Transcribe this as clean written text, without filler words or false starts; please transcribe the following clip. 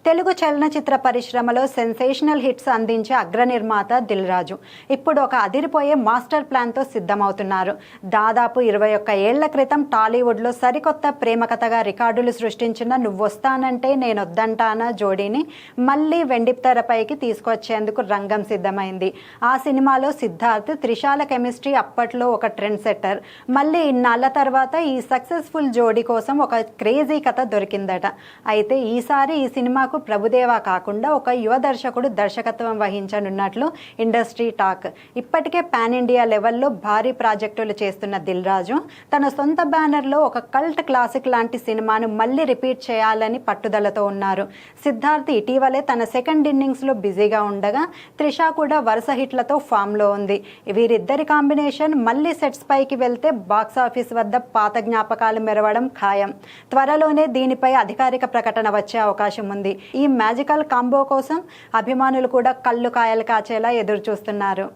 తెలుగు చలనచిత్ర పరిశ్రమలో sensational hits అందించే అగ్ర నిర్మాత దిల్ రాజు ఇప్పుడు ఒక అదిరిపోయే మాస్టర్ ప్లాన్తో సిద్ధమవుతున్నారు. దాదాపు 21 ఏళ్ల క్రితం టాలీవుడ్లో సరికొత్త ప్రేమ కథగా రికార్డులు సృష్టించిన నువ్వొస్తానంటే నేనొద్దంటానా జోడీని మళ్ళీ వెండితెరపైకి తీసుకొచ్చేందుకు రంగం సిద్ధమైంది. ఆ సినిమాలో సిద్ధార్థ్, త్రిషాల కెమిస్ట్రీ అప్పట్లో ఒక ట్రెండ్ సెట్టర్. మళ్ళీ ఇన్నాళ్ల తర్వాత ఈ సక్సెస్ఫుల్ జోడీ కోసం ఒక క్రేజీ కథ దొరికిందట. అయితే ఈసారి ఈ సినిమాకు ప్రభుదేవా కాకుండా ఒక యువ దర్శకుడు దర్శకత్వం వహించనున్నట్లు ఇండస్ట్రీ టాక్. ఇప్పటికే పాన్ ఇండియా లెవెల్లో భారీ ప్రాజెక్టులు చేస్తున్న దిల్ రాజు తన సొంత బ్యానర్లో ఒక కల్ట్ క్లాసిక్ లాంటి సినిమాను మళ్ళీ రిపీట్ చేయాలని పట్టుదలతో ఉన్నారు. సిద్ధార్థ్ ఇటీవలే తన సెకండ్ ఇన్నింగ్స్లో బిజీగా ఉండగా, త్రిష కూడా వరుస హిట్లతో ఫామ్లో ఉంది. వీరిద్దరి కాంబినేషన్ మళ్ళీ సెట్స్ పైకి వెళ్తే బాక్సాఫీస్ వద్ద పాత జ్ఞాపకాలు మెరవడం ఖాయం. త్వరలోనే దీనిపై అధికారిక ప్రకటన వచ్చే అవకాశం ఉంది. ఈ మ్యాజికల్ కాంబో కోసం అభిమానులు కూడా కళ్ళు కాయలు కాచేలా ఎదురు చూస్తున్నారు.